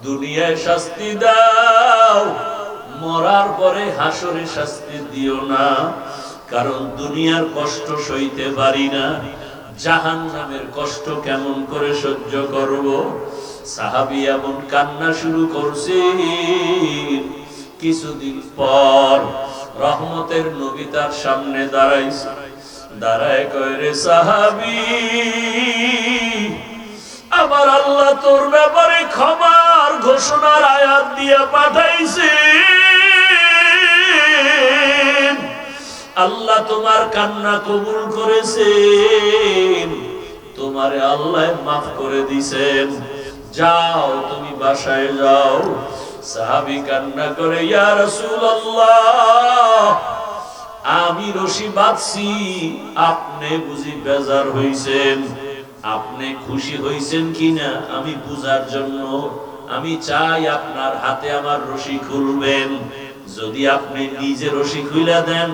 দুনিয়ায় শাস্তি দাও, মরার পরে হাসরে শাস্তি দিও না, কারণ দুনিয়ার কষ্ট সইতে পারি না, জাহান্নামের কষ্ট কেমন করে সহ্য করব। সাহাবী এমন কান্না শুরু করছে। কিছুদিন পর রহমতের নবী তার সামনে দাঁড়াইছে, দাঁড়ায় কয়, রে সাহাবী, আমার আল্লাহ তোর ব্যাপারে ক্ষমার ঘোষণার আয়াত দিয়ে পাঠাইছে। আল্লাহ তোমার কান্না কবুল করেছেন, তোমারে আল্লাহ মাফ করে দিছেন, যাও তুমি বাসায় যাও। সাহাবী কান্না করে, ইয়া রাসূলুল্লাহ, আমি রশি বাঁধছি, আপনি বুঝি বেজার হইছেন? আপনি খুশি হইছেন কিনা আমি বুঝার জন্য আমি চাই আপনার হাতে আমার রশি খুলবেন। যদি আপনি নিজে রশি খুলে দেন,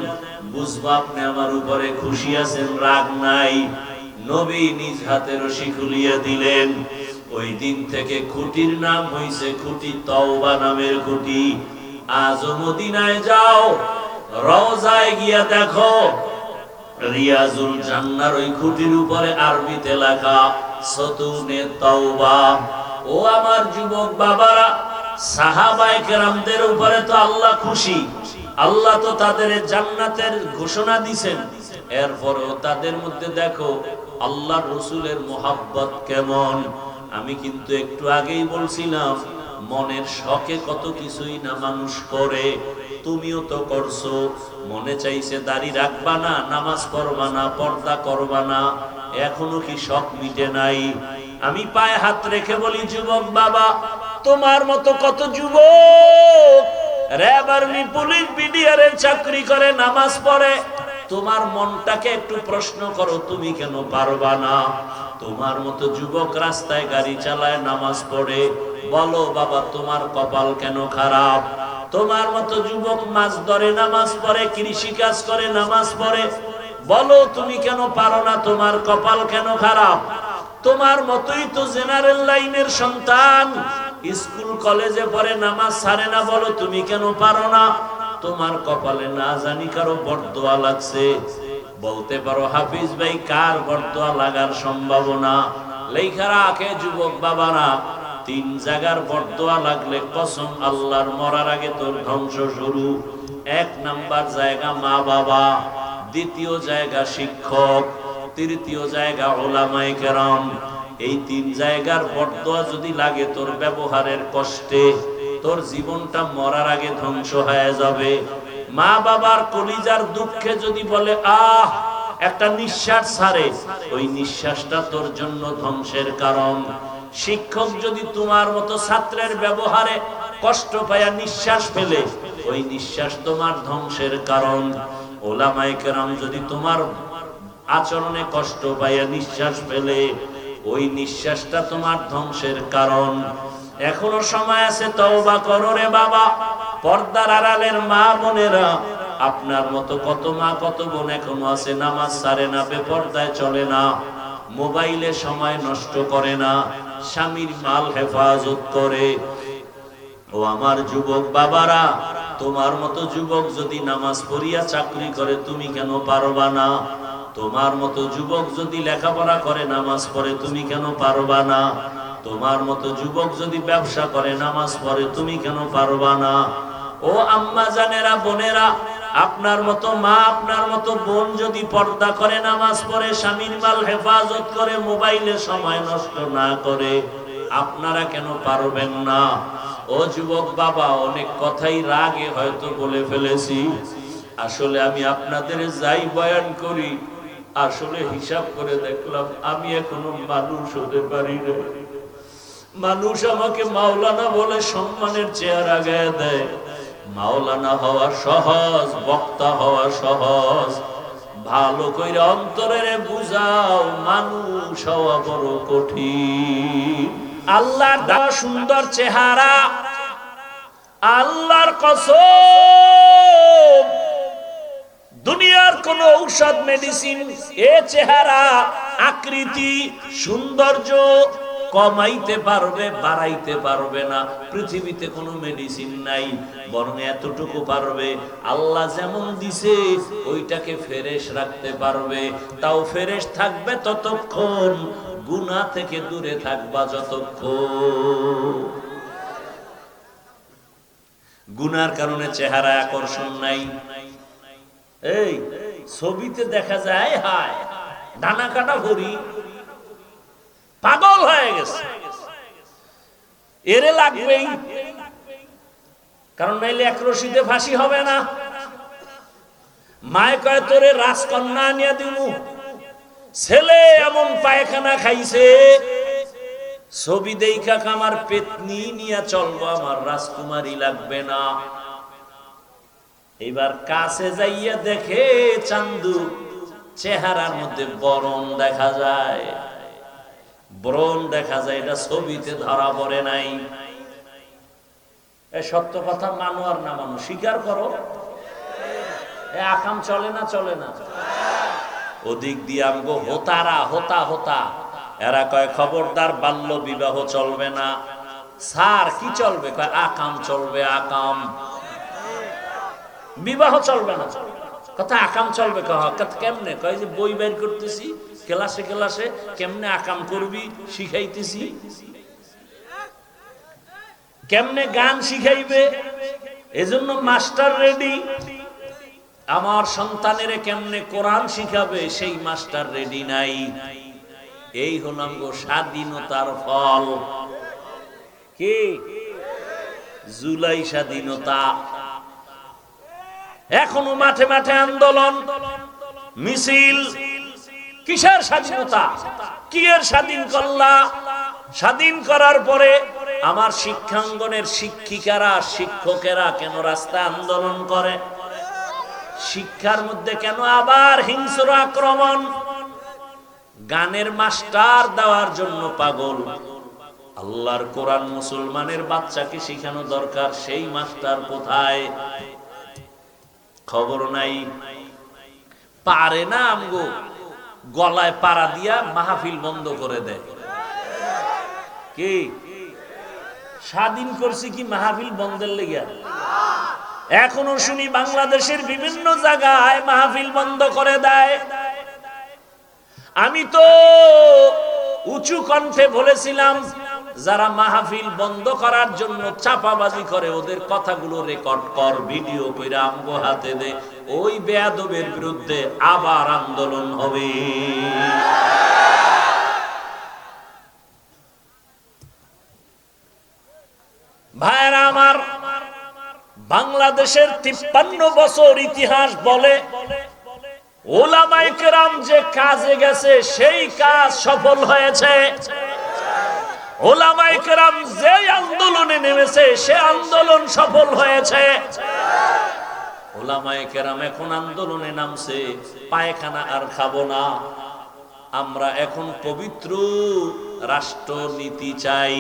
বুঝবো আপনি আমার উপরে খুশি আছেন, রাগ নাই। নবী নিজ হাতে রশি খুলিয়ে দিলেন। ওই দিন থেকে খুঁটির নাম হইছে খুঁটি তওবা নামের খুঁটি। আজও মদিনায় যাও, রওজায় গিয়া দেখো, রিয়াজুল জান্নার ওই খুঁটির উপরে আরবিতে লেখা সতুনে তওবা। ও আমার যুবক বাবারা, সাহাবায়ে কেরামদের উপরে তো আল্লাহ খুশি, আল্লাহ তো তাদের জান্নাতের ঘোষণা দিবেন। এরপরও তাদের মধ্যে দেখো আল্লাহর রাসূলের মোহাব্বত কেমন। আমি কিন্তু একটু আগেই বলছিলাম, মনের শখে কত কিছুই না মানুষ করে, তুমিও তো করছো। মনে চাইছে দাড়ি রাখবা না, নামাজ পড়বা না, পর্দা করবা না, এখনো কি শখ মিটে নাই? আমি পায়ে হাত রেখে বলি, যুবক বাবা, তোমার মতো কত যুবক র‍্যাব, আর্মি, পুলিশ, বিডিআরে চাকরি করে, নামাজ পড়ে। তোমার মনটাকে একটু প্রশ্ন করো, তুমি কেন পারবা না? তোমার মতো যুবক রাস্তায় গাড়ি চালায়, নামাজ পড়ে, বলো বাবা তোমার কপাল কেন খারাপ? তোমার মতো যুবক মাছ ধরে, নামাজ পড়ে, কৃষি কাজ করে, নামাজ পড়ে, বলো তুমি কেন পারো না? তোমার কপাল কেন খারাপ? তোমার মতোই তো জেনারেল লাইনের সন্তান, স্কুল কলেজে পড়ে, নামাজ ছাড়ে না, বলো তুমি কেন পারো না? তোমার কপালে না জানি কারো বরদোয়া লাগছে। বলতে পারো, হাফিজ ভাই, কার বরদোয়া লাগার সম্ভাবনা? লেখা রাখে যুবক বাবারা, 3 জায়গার বরদোয়া লাগলে কসম আল্লাহর, মরার আগে তোর ধ্বংস শুরু। 1 নাম্বার জায়গা মা বাবা, 2য় জায়গা শিক্ষক, 3য় জায়গা উলামায়ে কেরাম। এই 3 জায়গার বরদোয়া যদি লাগে তোর ব্যবহারের কষ্টে, তোর জীবনটা মরার আগে ধ্বংস হয়ে যাবে। মা বাবার কলিজার দুঃখে যদি বলে আহ, একটা নিঃশ্বাস ছাড়ে, ওই নিঃশ্বাসটা তোর জন্য ধ্বংসের কারণ। শিক্ষক যদি তোমার মতো ছাত্রের ব্যবহারে কষ্ট পায়া নিঃশ্বাস ফেলে, ওই নিঃশ্বাস তোমার ধ্বংসের কারণ। উলামায়ে কেরাম যদি তোমার আচরণে কষ্ট পায়া নিঃশ্বাস ফেলে, ওই নিঃশ্বাসটা তোমার ধ্বংসের কারণ। এখনো সময় আছে, তওবা করো রে বাবা। পর্দার আড়ালের মা বোনেরা, আপনার মতো কত মা কত বোন এখনো আছে, নামাজ ছাড়ে না, বেপরদায় চলে না, মোবাইলে সময় নষ্ট করে না, স্বামীর মাল হেফাজত করে। ও আমার যুবক বাবারা, তোমার মতো যুবক যদি নামাজ পড়িয়া চাকরি করে, তুমি কেন পারবা না? তোমার মতো যুবক যদি লেখাপড়া করে, নামাজ পড়ে, তুমি কেন পারবা না? তোমার মতো যুবক যদি ব্যবসা করে, নামাজ পড়ে, তুমি কেন পারবা না? ও আম্মা জানেরা, বোনেরা, আপনার মতো মা, আপনার মতো বোন যদি পর্দা করে, নামাজ পড়ে, স্বামীর মাল হেফাজত করে, মোবাইলে সময় নষ্ট না করে, আপনারা কেন পারবেন না? ও যুবক বাবা, অনেক কথাই রাগে হয়তো বলে ফেলেছি। আসলে আমি আপনাদের যাই বয়ান করি, আসলে হিসাব করে দেখলাম আমি এখনো মানুষ হতে পারি না। মানুষ আমাকে মাওলানা বলে সম্মানের চেয়ার আগায় দেয়। মাওলানা হওয়া সহজ, বক্তা হওয়া সহজ। ভালো কইরা অন্তরের বুঝাও, মানুষ হওয়া বড় কঠিন। আল্লাহর দেওয়া সুন্দর চেহারা, আল্লাহর কসম, দুনিয়ার কোন ঔষধ মেডিসিন এ চেহারা, আকৃতি, সৌন্দর্য কমাইতে পারবে, বাড়াইতে পারবে না। পৃথিবীতে কোনো মেডিসিন নাই, বরং এতটুকু পারবে, আল্লাহ যেমন দিছে ওইটাকে ফ্রেশ রাখতে পারবে। তাও ফ্রেশ থাকবে ততক্ষণ, গুনাহ থেকে দূরে থাকবা যতক্ষণ। গুনার কারণে চেহারা আকর্ষণ নাই। এই ছবিতে দেখা যায় হায় ডানা কাটা ভরি, পাগল হয়ে গেছে, এরে লাগবেই, কারণ নাইলে এক রশিদে ফাঁসি হবে না। মায় কয় তোরে রাজকন্যা নিয়ে দিমু, ছেলে এমন পায়খানা খাইছে, ছবি দেখা আমার পেতনি নিয়ে চলবো, আমার রাজকুমারী লাগবে না। এবার কাছে যাইয়া দেখে চান্দু চেহারার মধ্যে বরণ দেখা যায়, ব্রণ দেখা যায়, এটা ছবিতে ধরা পড়ে নাই। সত্য কথা মানো আর না মানো, স্বীকার করো। আকাম চলে না, চলে না। ওদিক দিয়ে আমগো হোতারা হোতা হোতা, এরা কয় খবরদার বাল্য বিবাহ চলবে না। স্যার কি চলবে? কয় আকাম চলবে, আকাম, বিবাহ চলবে না। কথা আকাম চলবে, কেমনে? কয় যে বই বের করতেছি ক্লাসে ক্লাসে, কেমনে আকাম করবি শিখাইতেছি। কেমনে গান শিখাইবে, এজন্য মাস্টার রেডি। আমার সন্তানের কেমনে কোরআন শিখাবে, সেই মাস্টার রেডি নাই। এই হলাম গো স্বাধীনতার ফল। কি জুলাই স্বাধীনতা? এখনো মাঠে মাঠে আন্দোলন মিছিল। কিসের স্বাধীনতা? কি এর স্বাধীন করলা? স্বাধীন করার পরে আমার শিক্ষাঙ্গনের শিক্ষিকারা শিক্ষকেরা কেন রাস্তায় আন্দোলন করে? শিক্ষার মধ্যে কেন আবার হিংস্র আক্রমণ? গানের মাস্টার দেওয়ার জন্য পাগল। আল্লাহর কোরআন মুসলমানের বাচ্চাকে শিখানো দরকার, সেই মাস্টার কোথায়? খবর নাই। পারে না আমগো গলায় পাড়া দিয়া মাহফিল বন্ধ করে দেয়। কি স্বাধীন করছি কি মাহফিল বন্ধের লেগে? এখনো শুনি বাংলাদেশের বিভিন্ন জায়গায় মাহফিল বন্ধ করে দেয়। আমি তো উঁচু কণ্ঠে বলেছিলাম, যারা মাহফিল বন্ধ করার জন্য চাপাবাজি করে ওদের কথাগুলো রেকর্ড কর, ভিডিও কইরা আমগো হাতে দে। ওই বেয়াদবের বিরুদ্ধে আবার আন্দোলন হবে। ভাইরা আমার, বাংলাদেশের 53 বছর ইতিহাস বলে ওলামায়ে কেরাম যে কাজে গেছে সেই কাজ সফল হয়েছে। ওলামায়ে কেরাম যে আন্দোলনে নেমেছে সে আন্দোলন সফল হয়েছে। ওলামায়ে কেরাম এখন আন্দোলনে নামছে, পায়খানা আর খাবো না, আমরা এখন পবিত্র রাষ্ট্রনীতি চাই,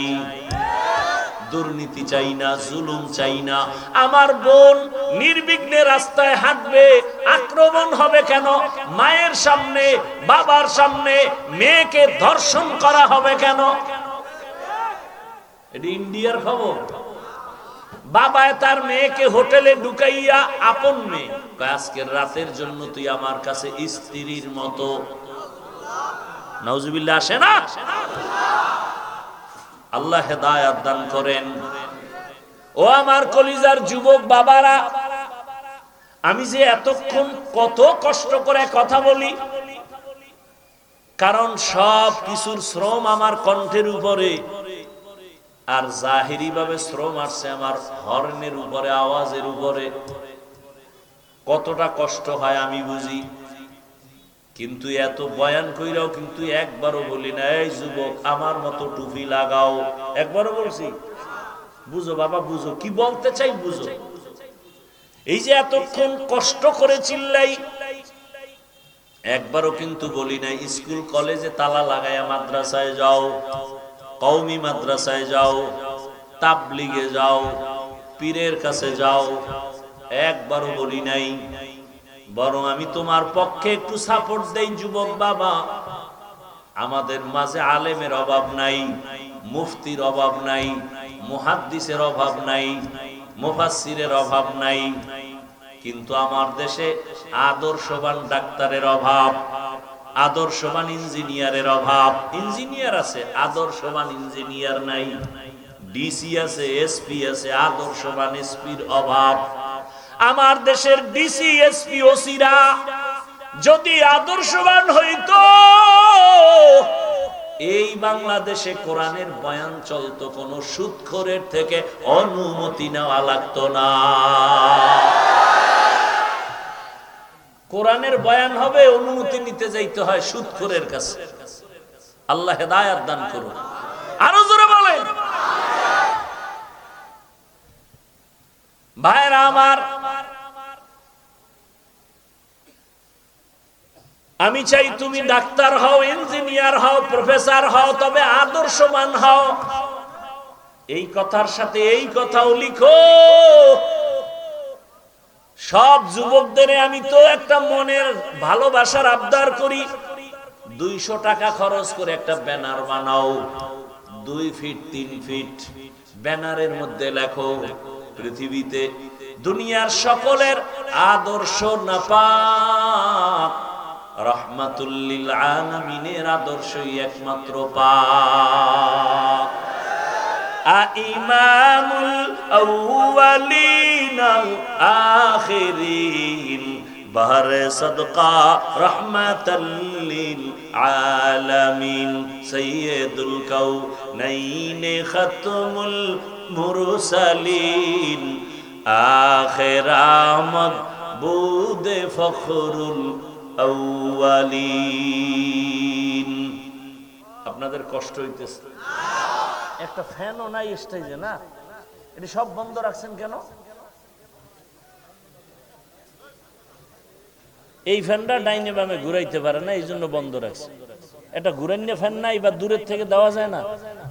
দুর্নীতি চাই না, জুলুম চাই না। আমার বোন নির্বিঘ্নে রাস্তায় হাঁটবে, আক্রমণ হবে কেন? মায়ের সামনে বাবার সামনে মেয়েকে ধর্ষণ করা হবে কেন? এটা ইন্ডিয়ার খবর। বাবায় তার মেয়েকে হোটেলে ঢুকাইয়া, আপন মেয়ে, আজকের রাতের জন্য তুই আমার কাছে স্ত্রীর মতো। নাউজুবিল্লাহ আসে না? আল্লাহ হেদায়েত দান করেন। ও আমার কলিজার যুবক বাবারা, আমি যে এতক্ষণ কত কষ্ট করে কথা বলি, কারণ সব কিছুর শ্রম আমার কণ্ঠের উপরে, আর জাহিরি ভাবে শ্রম আসছে আমার হর্নের উপরে, আওয়াজের উপরে। কতটা কষ্ট হয় আমি বুঝি, কিন্তু এত বয়ান কইরাও কিন্তু একবারও বলি না, এই যুবক আমার মতো টুপি লাগাও। একবারও বলছি? বুঝো বাবা, বুঝো কি বলতে চাই, বুঝো। এই যে এতক্ষণ কষ্ট করে চিল্লাই, একবারও কিন্তু বলি না স্কুল কলেজে তালা লাগাইয়া মাদ্রাসায় যাও, কওমি মাদ্রাসায় যাও, তাবলিগে যাও, পীরের কাছে যাও, একবারও বলি নাই। বরং আমি তোমার পক্ষে একটু সাপোর্ট দেই যুবক বাবা, আমাদের মাঝে আলেমের অভাব নাই। মুফতির অভাব নাই, মুহাদ্দিসের অভাব নাই, মুফাসসিরের অভাব নাই, কিন্তু আমার দেশে আদর্শবান ডাক্তারের অভাব, আদর্শবান ইঞ্জিনিয়ারের অভাব। ইঞ্জিনিয়ার আছে, আদর্শবান ইঞ্জিনিয়ার নাই। ডিসি আছে, এসপি আছে, আদর্শবান এসপির অভাব। আমার দেশের ডিসি, এসপি, ওসিরা যদি আদর্শবান হইতো, এই বাংলাদেশে কোরআনের বয়ান চলতো, কোন সুদখোরের থেকে অনুমতি নেওয়া লাগতো না। কোরআনের বয়ান হবে, অনুমতি নিতে যাইতে হয় সুদখোরের কাছে। আল্লাহ হেদায়েত দান করুন। আরো জোরে বলেন। ভাইরা আমার, আমি চাই তুমি ডাক্তার হও, ইঞ্জিনিয়ার হও, প্রফেসর হও, তবে আদর্শবান হও। এই কথার সাথে এই কথাও লিখো। সব যুবকদের আমি তো একটা মনের ভালোবাসার আবদার করি, 200 টাকা খরচ করে একটা ব্যানার বানাও, 2 ফিট 3 ফিট। ব্যানারের মধ্যে লেখো, পৃথিবীতে দুনিয়ার সকলের আদর্শ নাপাক, রাহমাতুল লিল আলামিনের আদর্শই একমাত্র পাক। ইমামুল আউয়ালিন আল আখিরিন, বাহরে সাদকা রাহমাতাল লিল আলামিন, সাইয়্যিদুল কাউনাইন খাতমুল মুরসালিন, আখির আমদ বুদে ফখরুল আউয়ালিন। আপনাদের কষ্ট হইতেছে? একটা ফ্যানও নাই স্টেজে, না? এটা সব বন্ধ রাখছেন কেন? এই ফ্যানটা ডাইনে বামে ঘুরাইতে পারে না, এই জন্য বন্ধ রাখছে। এটা ঘুরাইনে ফ্যান নাই, বা দূরের থেকে দেওয়া যায় না?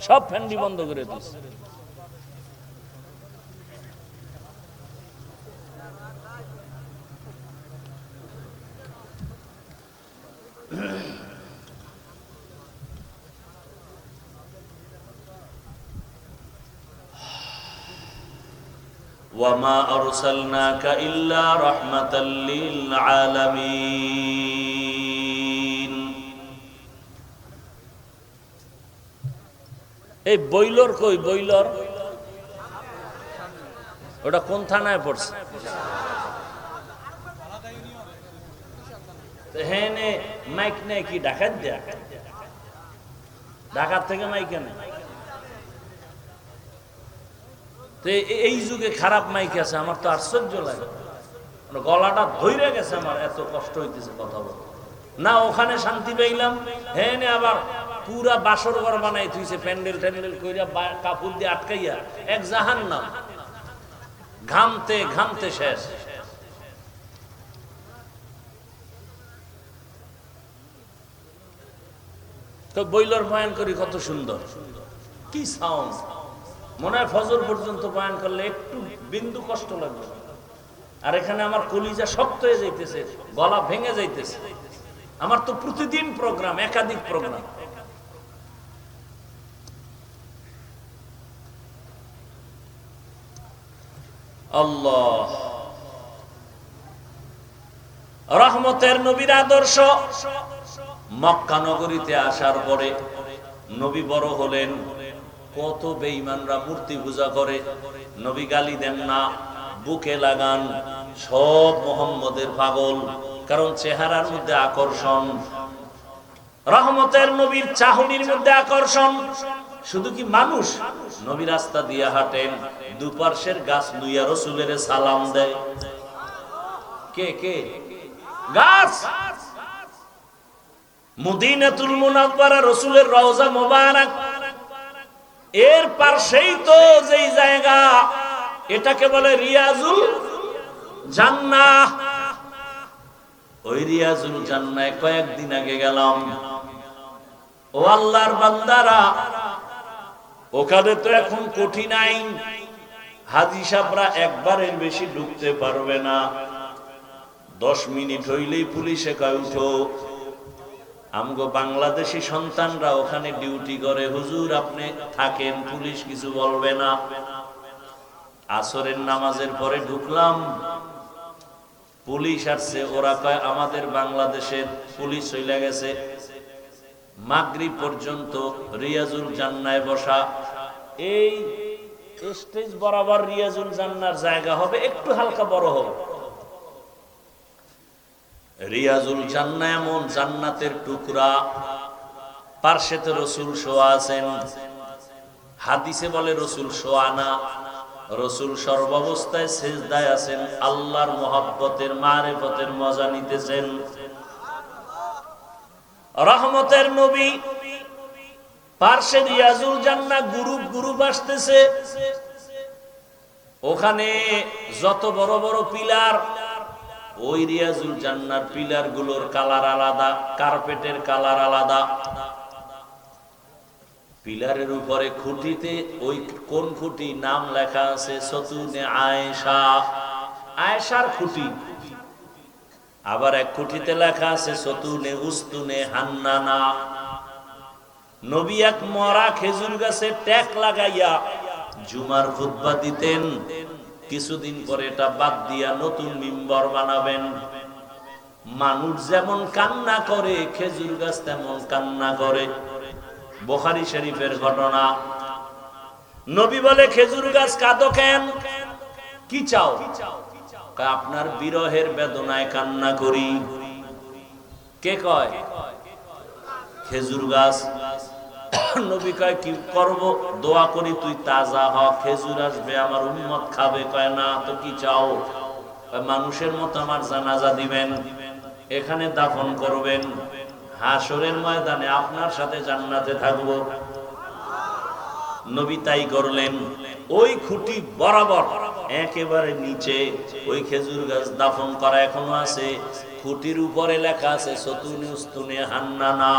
সব ফ্যানটি বন্ধ করে দিচ্ছে। ওয়ামা আরসালনাকা ইল্লা রাহমাতাল লিল আলামিন। এই বইলর কই? বইলর ওটা কোন থানায় পড়ছে? হ্যাঁ, মাইক নেই কি ঢাকার দেয়া? ঢাকার থেকে মাইক এনে। এই যুগে খারাপ মাইক আছে, আমার তো আশ্চর্য লাগে। গলাটা ধইরে গেছে আমার, এত কষ্ট হইতেছে কথা বলতে। না ওখানে শান্তি পাইলাম, হ্যাঁ আবার পুরা বাসর ঘর বানাই থুইছে, প্যান্ডেল ট্যান্ডেল কইরা কাপড় দিয়ে আটকাইয়া, এক জাহান্নাম। ঘামতে ঘামতে শেষ। তো বইলর বয়ান করি, কত সুন্দর, কি সাউন্ড। মনে হয় ফজর পর্যন্ত বয়ান করলে একটু বিন্দু কষ্ট লাগবে। আর এখানে আমার কলিজা শক্ত হয়ে যাইতেছে, গলা ভেঙে যাইতেছে। আমার তো প্রতিদিন প্রোগ্রাম, একাধিক প্রোগ্রাম। আল্লাহ, রহমতের নবীর আদর্শ। মক্কা নগরীতে আসার পরে নবী বড় হলেন, কত বেঈমানরা মূর্তি পূজা করে। নবী গালি দেন না, বুকে লাগান, সব মুহাম্মদের পাগল, কারণ চেহারার মধ্যে আকর্ষণ। রহমতের নবীর চাহনির মধ্যে আকর্ষণ। শুধু কি মানুষ, নবী রাস্তা দিয়ে হাঁটেন, দুপার্শ্বের গাছ নুইয়া রাসূলের সালাম দেয়। কে কে? গাছ। মদিনাতুল মুনাওয়ারা রাসূলের রওজা মোবারক, এর পাশেই তো যেই জায়গা, এটাকে বলে রিয়াজুল জান্নাহ। ওই রিয়াজুল জান্নাহে কয়েকদিন আগে গেলাম। ও আল্লাহর বান্দারা, ওখানে তো এখন কঠিন আইন, হাজী সাহেবরা একবারের বেশি ঢুকতে পারবে না। 10 মিনিট হইলেই পুলিশে কয় উঠো। আমগো বাংলাদেশি সন্তানরা ওখানে ডিউটি করে, হুজুর আপনি থাকেন, পুলিশ কিছু বলবে না। আসরের নামাজের পরে ঢুকলাম, পুলিশ আসছে, ওরা কয় আমাদের বাংলাদেশের পুলিশ চলে গেছে। মাগরিব পর্যন্ত রিয়াজুল জান্নায় বসা, এই স্টেজ বরাবর রিয়াজুল জান্নার জায়গা হবে, একটু হালকা বড় হবে। রিয়াজুল জান্নাহ এমন জান্নাতের টুকরা, পার্শ্বেতে রসুল শোয়া আছেন। হাদিসে বলে রসুল শোয়া না, রসুল সর্বাবস্থায় সেজদায় আছেন, আল্লাহর মহব্বতের মারিফতের মজা নিতেছেন। রহমতের নবী পার্শ্বে রিয়াজুল জান্নাহ গ্রুপ গ্রুপ আসতেছে। ওখানে যত বড় বড় পিলার, ওই রিয়াজুল জান্নার পিলার গুলোর কালার আলাদা, কার্পেটের কালার আলাদা। পিলারের উপরে খুঁটিতে ওই কোন খুঁটি নাম লেখা আছে সতুনে আয়েশা, আয়েশার খুঁটি। আবার এক খুঁটিতে লেখা আছে সতুনে উস্তুনে হান্নানা। নবী এক মরা খেজুর গাছে ট্যাক লাগাইয়া জুমার খুতবা দিতেন। কিছুদিন পরে এটা বাদ দিয়া নতুন মিম্বর বানাবেন। মানুষ যেমন কান্না করে, খেজুর গাছ তেমন কান্না করে। বুখারী শরীফের ঘটনা। নবী বলে, খেজুর গাছ কাঁদো কেন? কি চাও? আপনার বিরহের বেদনায় কান্না করি। কে কয়? খেজুর গাছ। নবী কয় কি করব? দোয়া করি তুই তাজা হ, খেজুর আসবে, আমার উম্মত খাবে। কয় না তো কি চাও? মানুষের মতো আমার জানাজা দিবেন, এখানে দাফন করবেন, হাসরের ময়দানে আপনার সাথে জান্নাতে থাকব। নবী তাই করলেন। ওই খুঁটি বরাবর একেবারে নিচে ওই খেজুর গাছ দাফন করা এখনো আছে। খুঁটির উপরে লেখা আছে সতুনে উস্তুনে হান্নানা।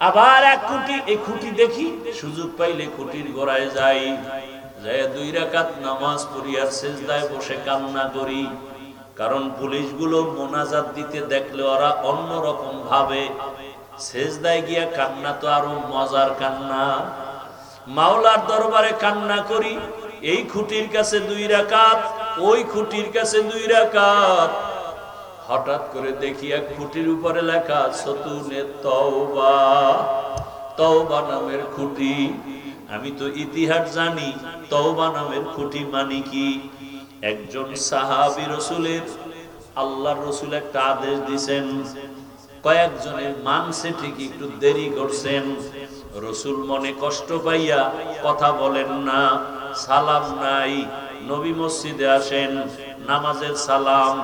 আবার এক খুঁটি, এই খুঁটি দেখি, সুযোগ পাইলে খুঁটির গোড়ায় যাই, যায় 2 রাকাত নামাজ পড়ি আর সেজদায় বসে কান্না করি। কারণ পুলিশগুলো মোনাজাত দিতে দেখলে ওরা অন্যরকম ভাবে, সেজদায় গিয়া কান্না তো আরো মজার কান্না। মাওলার দরবারে কান্না করি। এই খুঁটির কাছে 2 রাকাত, ওই খুঁটির কাছে 2 রাকাত। হঠাৎ করে দেখি এক খুঁটির উপরে লেখা সতুনে তওবা, তওবা নামের খুঁটি। আমি তো ইতিহাস জানি, তওবা নামের খুঁটি মানে কি? একজন সাহাবী রসুলের, আল্লাহর রসুল একটা আদেশ দিয়েছেন, কয়েকজনের মানছে ঠিকই, একটু দেরি করছেন। রসুল মনে কষ্ট পাইয়া কথা বলেন না, সালাম নাই। নবী মসজিদে আসেন, নামাজের সালাম,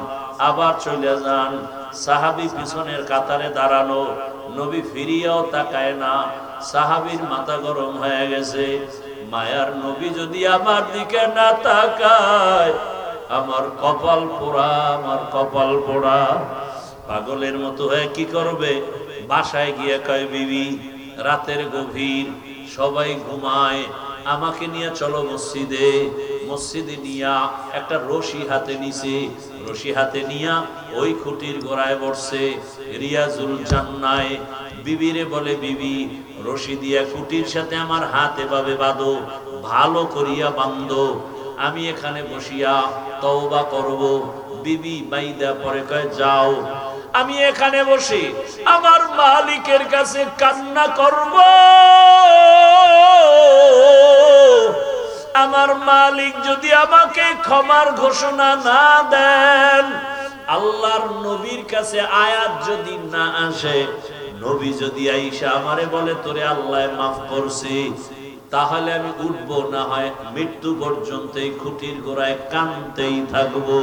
আবার চলে যান। সাহাবী পিছনের কাতারে দাঁড়ানো, নবী ফিরিয়াও তাকায় না। সাহাবীর মাথা গরম হয়ে গেছে। মায়ার নবী যদি আমার দিকে না তাকায়, আমার কপাল পোড়া, আমার কপাল পোড়া। পাগলের মতো হয়ে কি করবে? বাসায় গিয়ে কয়, বিবি রাতের গভীর, সবাই ঘুমায়, আমাকে নিয়ে চলো মসজিদে। মসজিদে নিয়া একটা রশি হাতে নিছে, রশি হাতে নিয়া ওই খুঁটির গোড়ায় বসছে রিয়াজুল জান্নায়। বিবিরে বলে, বিবি রশি দিয়া খুঁটির সাথে আমার হাত এভাবে বাঁধো, ভালো করিয়া বাঁধো, আমি এখানে বসিয়া তওবা করব। বিবি বাইদা পরে কয়, যাও, আমি এখানে বসে আমার মালিকের কাছে কান্না করব। আমার মালিক যদি আমাকে ক্ষমার ঘোষণা না দেন, আল্লাহর নবীর কাছে আয়াত যদি না আসে, নবী যদি আইসা আমারে বলে তোরে আল্লাহ মাফ করছি, তাহলে আমি উঠবো, না হয় মৃত্যু পর্যন্ত এই খুঁটির গোড়ায় কাঁদতেই থাকবো।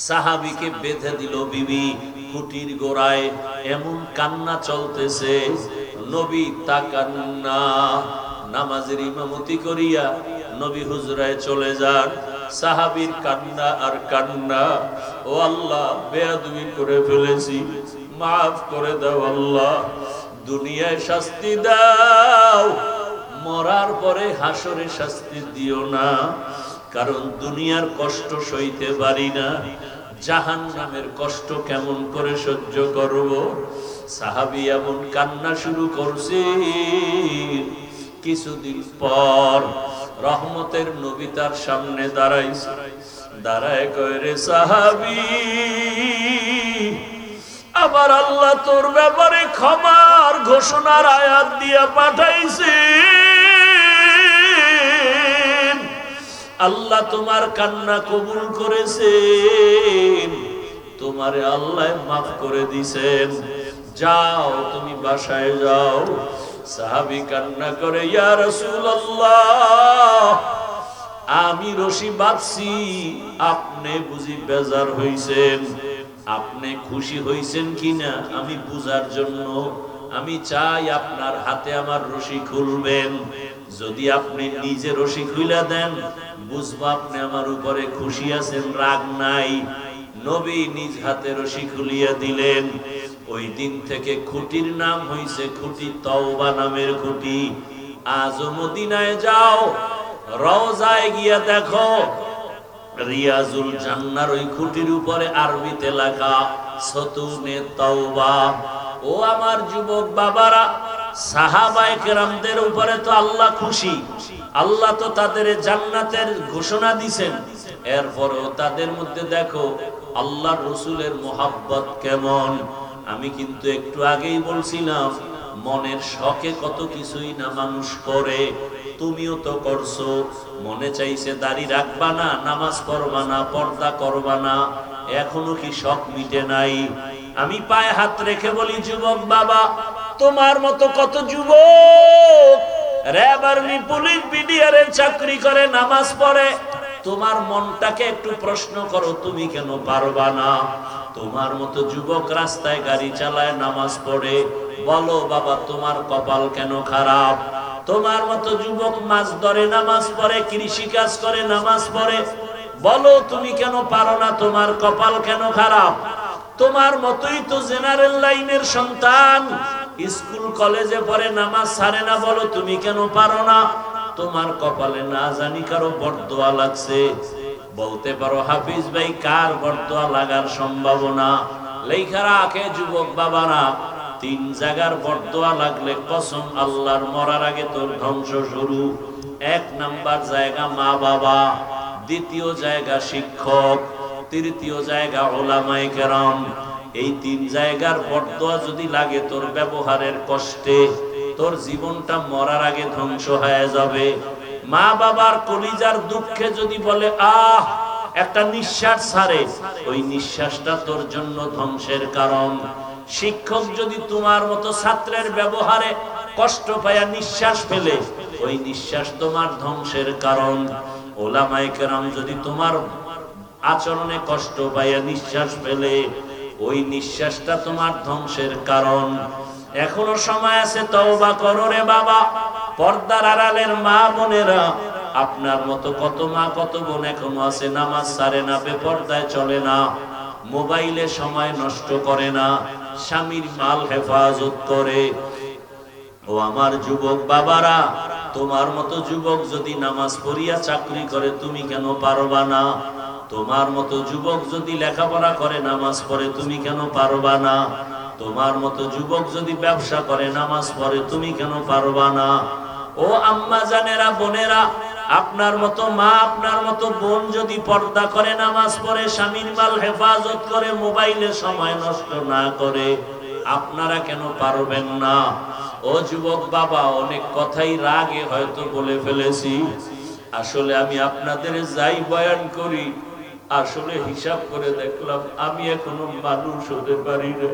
সাহাবীকে বেঁধে দিল বিবি খুঁটির গোড়ায়, এমন কান্না চলতেছে। নবী তাকান না, নামাজের ইমামতি করিয়া নবী হুজরায় চলে যান। সাহাবীর কান্না আর কান্না, ও আল্লাহ বেয়াদবি করে ফেলেছি, মাফ করে দাও আল্লাহ, দুনিয়ায় শাস্তি দাও, মরার পরে হাসরে শাস্তি দিও না। কারণ দুনিয়ার কষ্ট সইতে পারি না, জাহান্নামের কষ্ট কেমন করে সহ্য করব। সাহাবী এমন কান্না শুরু করছে। কিছুদিন পর রহমতের নবী তার সামনে দাঁড়াইছে, দাঁড়ায় কয়, রে সাহাবী, আবার আল্লাহ তোর ব্যাপারে ক্ষমার ঘোষণার আয়াত দিয়া পাঠাইছে। আল্লাহ তোমার কান্না কবুল করেছেন, তোমারে আল্লাহ মাফ করে দিছেন, যাও তুমি বাসায় যাও। সাহাবী কান্না করে, ইয়া রাসূলুল্লাহ, আমি রশি বাঁধছি, আপনি বুঝি বেজার হইছেন? আপনি খুশি হইছেন কিনা আমি বুঝার জন্য আমি চাই আপনার হাতে আমার রশি খুলবেন। যদি আপনি নিজে রশি খুলে দেন, বুঝবো আপনি আমার উপরে খুশি আছেন, রাগ নাই। নবী নিজ হাতে রশি খুলিয়া দিলেন। ওই দিন থেকে খুঁটির নাম হইছে খুঁটি তওবা নামের খুঁটি। আজও মদিনায় যাও, রওজায় গিয়া দেখো, রিয়াজুল জান্নার ওই খুঁটির উপরে আরবিতে লেখা সতুনে তওবা। ও আমার যুবক বাবারা, সাহাবায়ে কেরামদের উপরে তো আল্লাহ খুশি, আল্লাহ তো তাদের জান্নাতের ঘোষণা দিবেন। এরপরও তাদের মধ্যে দেখো আল্লাহর রাসূলের মোহাব্বত কেমন। আমি কিন্তু একটু আগেই বলছিলাম, মনের শখে কত কিছুই না মানুষ করে। তুমিও তো করছো, মনে চাইছে দাড়ি রাখবা না, নামাজ পড়বা না, পর্দা করবা না, এখনো কি শখ মিটে নাই? আমি পায়ে হাত রেখে বলি, যুবক বাবা, তোমার মতো কত যুবক র‍্যাব, আর্মি, পুলিশ, বিডিআরে চাকরি করে, নামাজ পড়ে। তোমার মনটাকে একটু প্রশ্ন করো, তুমি কেন পারবা না? তোমার মতো যুবক রাস্তায় গাড়ি চালায়, নামাজ পড়ে, বলো বাবা তোমার কপাল কেন খারাপ? তোমার মতো যুবক মাছ ধরে, নামাজ পড়ে, কৃষি কাজ করে, নামাজ পড়ে, বলো তুমি কেন পারো না? তোমার কপাল কেন খারাপ? তোমার মতোই তো জেনারেল লাইনের সন্তান, স্কুল কলেজে পড়ে, নামাজ ছাড়ে না, বলো তুমি কেন পারো না? তোমার কপালে না জানি কারো বরদোয়া লাগছে। বলতে পারো, হাফিজ ভাই, কার বরদোয়া লাগার সম্ভাবনা? লেখা রাখে যুবক বাবারা, 3 জায়গার বরদোয়া লাগলে কসম আল্লাহর, মরার আগে তোর ধ্বংস শুরু। 1 নাম্বার জায়গা মা বাবা, 2য় জায়গা শিক্ষক, 3য় জায়গা উলামায়ে কেরাম। এই 3 জায়গার বরদোয়া যদি লাগে তোর ব্যবহারের কষ্টে, তোর জীবনটা মরার আগে ধ্বংস হয়ে যাবে। মা বাবার কলিজার দুঃখে যদি বলে আহ, একটা নিঃশ্বাস ছাড়ে, ওই নিঃশ্বাসটা তোর জন্য ধ্বংসের কারণ। শিক্ষক যদি তোমার মতো ছাত্রের ব্যবহারে কষ্ট পায়া নিঃশ্বাস ফেলে, ওই নিঃশ্বাস তোমার ধ্বংসের কারণ। উলামায়ে কেরাম যদি তোমার আচরণে কষ্ট পায়া নিঃশ্বাস ফেলে, ওই নিঃশ্বাসটা তোমার ধ্বংসের কারণ। এখনো সময় আছে, তওবা করো রে বাবা। পর্দার আড়ালের মা বোনেরা, আপনার মতো কত মা কত বোন এখনো আছে, নামাজ ছাড়ে না, বেপর্দায় চলে না, মোবাইলে সময় নষ্ট করে না, স্বামীর মাল হেফাজত করে। ও আমার যুবক বাবারা, তোমার মতো যুবক যদি নামাজ পড়িয়া চাকরি করে, তুমি কেন পারবা না? তোমার মতো যুবক যদি লেখাপড়া করে, নামাজ পড়ে, তুমি কেন পারবা না? তোমার মতো যুবক যদি ব্যবসা করে, নামাজ পড়ে, তুমি কেন পারবা না? ও আম্মা জানেরা, বোনেরা, আপনার মতো মা, আপনার মতো বোন যদি পর্দা করে, নামাজ পড়ে, স্বামীর মাল হেফাজত করে, মোবাইলে সময় নষ্ট না করে, আপনারা কেন পারবেন না? ও যুবক বাবা, অনেক কথাই রাগে হয়তো বলে ফেলেছি। আসলে আমি আপনাদের যাই বয়ান করি, আসলে হিসাব করে দেখলাম আমি এখনো মানুষ হতে পারি না।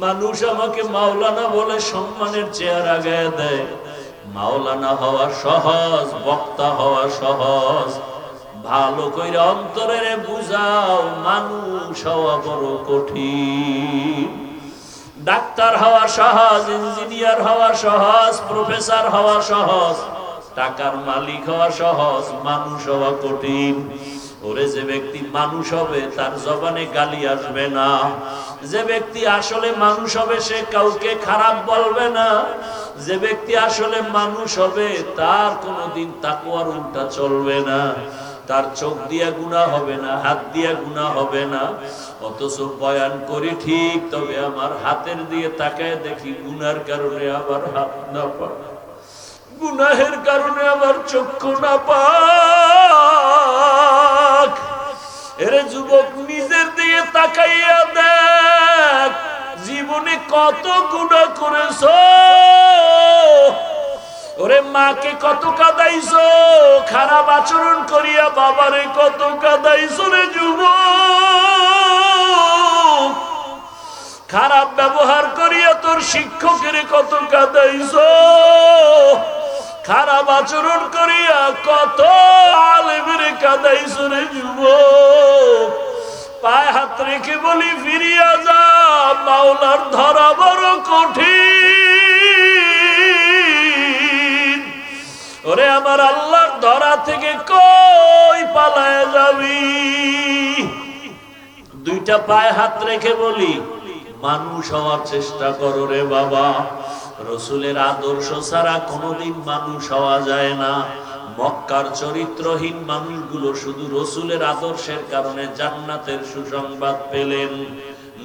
মানুষ আমাকে মাওলানা বলে সম্মানের চেয়ার আগায় দেয়। মাওলানা হওয়া সহজ, বক্তা হওয়া সহজ। ভালো কইরা অন্তরের বুঝাও, মানুষ হওয়া বড় কঠিন। ডাক্তার হওয়া সহজ, ইঞ্জিনিয়ার হওয়া সহজ, প্রফেসর হওয়া সহজ, টাকার মালিক হওয়া সহজ, মানুষ হওয়া কঠিন। ওরে যে ব্যক্তি মানুষ হবে, তার জবানে গালি আসবে না। যে ব্যক্তি আসলে মানুষ হবে, সে কাউকে খারাপ বলবে না। যে ব্যক্তি আসলে মানুষ হবে, তার কোনোদিন তাকওয়ার উল্টা চলবে না। তার চোখ দিয়া গুনাহ হবে না, হাত দিয়া গুনাহ হবে না, অথচ বয়ান করি ঠিক, তবে আমার হাতের দিয়ে তাকায় দেখি গুনার কারণে আবার হাত না পাক, গুনাহের কারণে আবার চক্ষু না পাক। এরে যুবক, নিজের দিয়ে তাকাইয়া দেখ, জীবনে কত গুনাহ করেছো। ওরে মাকে কত কাঁদাইছো, খারাপ আচরণ করিয়া বাবারে কত কাঁদাইছো রে যুবক, খারাপ ব্যবহার করিয়া তোর শিক্ষকের কত কাঁদাইছো, খারাপ আচরণ করিয়া কত আলেমের কাঁদাইছো রে যুবক। পায়ে হাত রেখে বলি ফিরিয়া যা, মাওলার ধরা বড় কঠিন। ওরে আমার আল্লাহর ধরা থেকে কই পালায় যাবি? দুইটা পায়ে হাত রেখে বলি, মানুষ হওয়ার চেষ্টা করো রে বাবা। রসুলের আদর্শ ছাড়া কোনোদিন মানুষ হওয়া যায় না। মক্কার চরিত্রহীন মানুষগুলো শুধু রসুলের আদর্শের কারণে জান্নাতের সুসংবাদ পেলেন।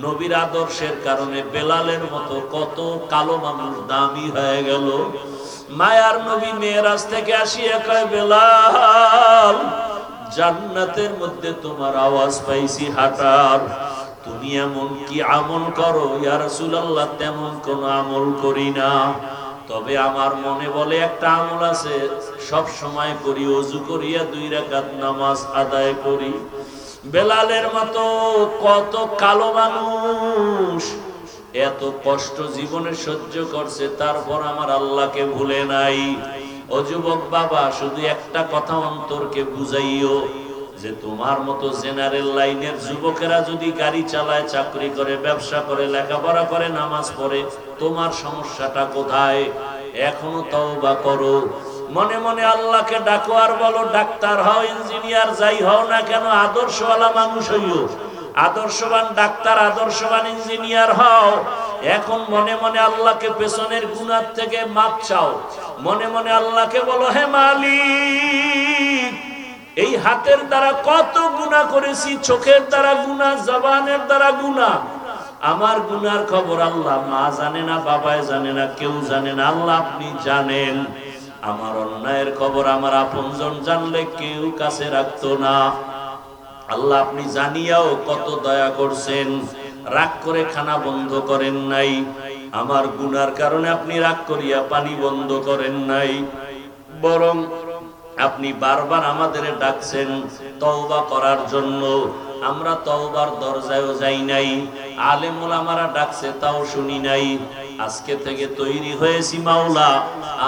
নবীর আদর্শের কারণে বেলালের মতো কত কালো মানুষ দামি হয়ে গেল। মায়ার নবী মেরাজ থেকে আসিয়া কয়, বেলাল, জান্নাতের মধ্যে তোমার আওয়াজ পাইছি হাঁটার, তুমি এমন কি আমল করো? ইয়া রাসূলুল্লাহ, তেমন কোন আমল করি না, তবে আমার মনে বলে একটা আমল আছে, সব সময় করি, ওযু করিয়া 2 রাকাত নামাজ আদায় করি। বেলালের মতো কত কালো মানুষ এত কষ্ট জীবনে সহ্য করছে, তারপর আমার আল্লাহকে ভুলে নাই। ও যুবক বাবা, শুধু একটা কথা অন্তরকে বুঝাইও যে তোমার মতো জেনারেল লাইনের যুবকেরা যদি গাড়ি চালায়, চাকরি করে, ব্যবসা করে, লেখাপড়া করে, নামাজ পড়ে, তোমার সমস্যাটা কোথায়? এখনো তওবা করো, মনে মনে আল্লাহকে ডাকো, আর বলো, ডাক্তার হও, ইঞ্জিনিয়ার যাই হও না কেন, আদর্শওয়ালা মানুষ হইও, আদর্শবান ডাক্তার, আদর্শবান ইঞ্জিনিয়ার হও। এখন মনে মনে আল্লাহকে পেছনের গুনাহ থেকে মাপ চাও, মনে মনে আল্লাহকে বলো, হে মালিক, এই হাতের দ্বারা কত গুনাহ করেছি, চোখের দ্বারা গুনাহ, জবানের দ্বারা গুনাহ, আমার গুনার খবর আল্লাহ মা জানে না, বাবায় জানে না, কেউ জানে না, আল্লাহ আপনি জানেন। আমার অন্যায়ের খবর আমার আপনজন জানলে কেউ কাছে রাখতো না। আল্লাহ আপনি জানিয়াও কত দয়া করছেন, রাগ করে খানা বন্ধ করেন নাই, আমার গুনার কারণে আপনি রাগ করিয়া পানি বন্ধ করেন নাই, বরং আপনি বারবার আমাদের ডাকছেন তওবা করার জন্য। আমরা তওবার দরজায়ও যাই নাই, আলেম ওলামারা ডাকছে তাও শুনি নাই। আজকে থেকে তৈরি হয়েছি মাওলা,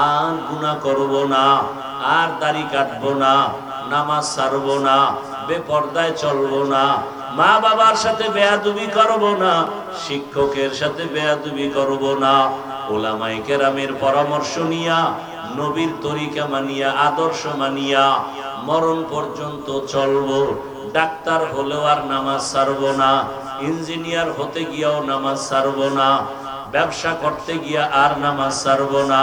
আর গুনাহ করব না, আর দাড়ি কাটবো না, নামাজ ছাড়বো না, বেপরদায় চলবো না, মা বাবার সাথে বেয়াদবি করব না, শিক্ষকের সাথে বেয়াদবি করব না, ওলামায়ে কেরামের পরামর্শ নিয়া, নবীর তরিকা মানিয়া, আদর্শ মানিয়া মরণ পর্যন্ত চলবো। ডাক্তার হলেও আর নামাজ ছাড়বো না, ইঞ্জিনিয়ার হতে গিয়াও নামাজ ছাড়বো না, ব্যবসা করতে গিয়া আর নামাজ ছাড়বো না,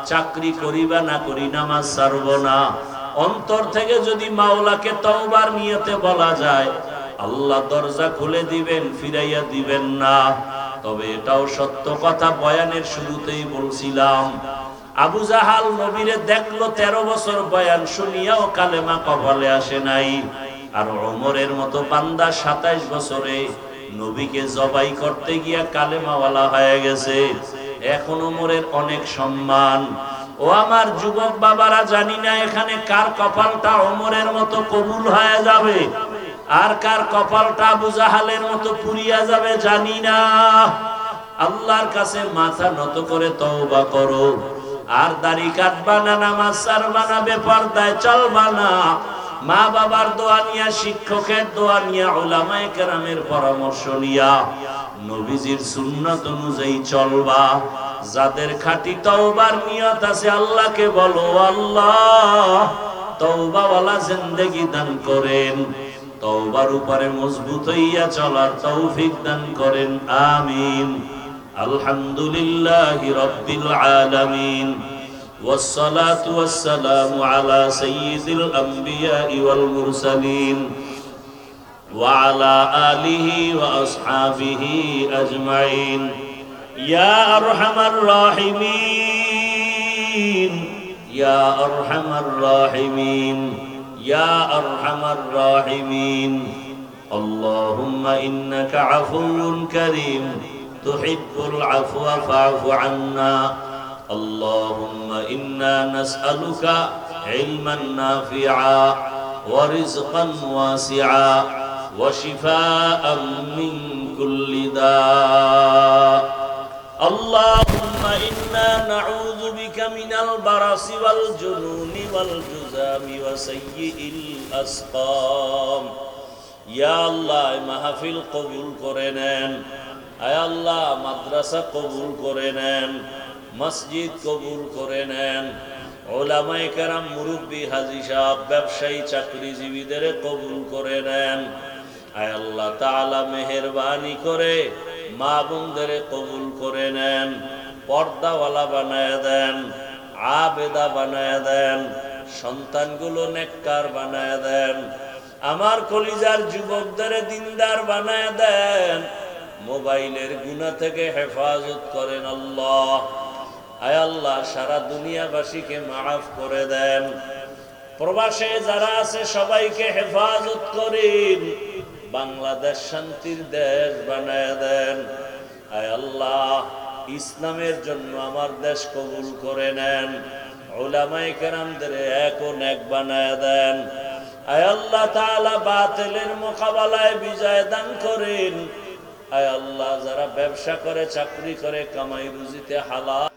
চাকরি করিবা না করি নামাজ ছাড়বো না। অন্তর থেকে যদি মাওলাকে তওবার নিয়তে বলা যায়, আল্লাহ দরজা খুলে দিবেন, ফিরাইয়া দিবেন না। তবে এটাও সত্য কথা, বয়ানের শুরুতেই বলছিলাম, আবু জাহাল নবীরে দেখলো 13 বছর বয়ান শুনিয়াও কালেমা কপালে আসে নাই। আর ওমরের মতো বান্দা 27 বছরে নবীকে জবাই করতে গিয়া কালেমাওয়ালা হয়ে গেছে। এখন ওমরের অনেক সম্মান। ও আমার যুবক বাবারা, জানি না এখানে কার কপালটা ওমরের মতো কবুল হয়ে যাবে, আর কার কপালটা আবু জাহালের মতো পুড়িয়া যাবে জানি না। আল্লাহর কাছে মাথা নত করে তওবা করো, আর দাড়ি কাটবা না, নামাজ ছাড়বা না, বেপরদায় চলবা না, মা বাবার দোয়া নিয়া, শিক্ষকের দোয়া নিয়া, উলামায়ে কেরামের পরামর্শ নিয়া নবীজির সুন্নাত অনুযায়ী চলবা। যাদের খাঁটি তওবার নিয়ত আছে, আল্লাহকে বলো, আল্লাহ তওবাওয়ালা জিন্দেগি দান করেন, তওবার উপরে মজবুত হইয়া চলার তৌফিক দান করেন, আমিন। আলহামদুলিল্লাহি রাব্বিল আলামিন। والصلاة والسلام على سيد الأنبياء والمرسلين وعلى آله وأصحابه أجمعين يا أرحم الراحمين يا أرحم الراحمين يا أرحم الراحمين اللهم إنك عفو كريم تحب العفو فاعف عنا اللهم إنا نسألك علما نافعا ورزقا واسعا وشفاء من كل داء اللهم إنا نعوذ بك من البرص والجنون والجذام وسيء الأسقام يا الله মাহফিল কবুল করে নেন আয় আল্লাহ মাদ্রাসা কবুল করে নেন মসজিদ কবুল করে নেন উলামায়ে কেরাম মুরব্বি হাজী সাহেব ব্যবসায়ী চাকরিজীবীদের কবুল করে নেন আয় আল্লাহ তাআলা মেহেরবানি করে মা বোনদের কবুল করে নেন পর্দাওয়ালা বানায় দেন আবেদা বানায় দেন সন্তানগুলো নেককার বানায় দেন আমার কলিজার যুবকদের দিনদার বানায় দেন মোবাইলের গুনাহ থেকে হেফাজত করেন আল্লাহ আয় আল্লাহ সারা দুনিয়াবাসীকে মাফ করে দেন প্রবাসে যারা আছে সবাইকে হেফাজত করেন বাংলাদেশ শান্তির দেশ বানায় দেন আয় আল্লাহ ইসলামের জন্য আমার দেশ কবুল করে নেন উলামায়ে কেরামদের এক ও নেক বানায় দেন আয় আল্লাহ তাআলা বাতিলের মোকাবেলায় বিজয় দান করেন আয় আল্লাহ যারা ব্যবসা করে চাকরি করে কামাই রুজিতে হালাল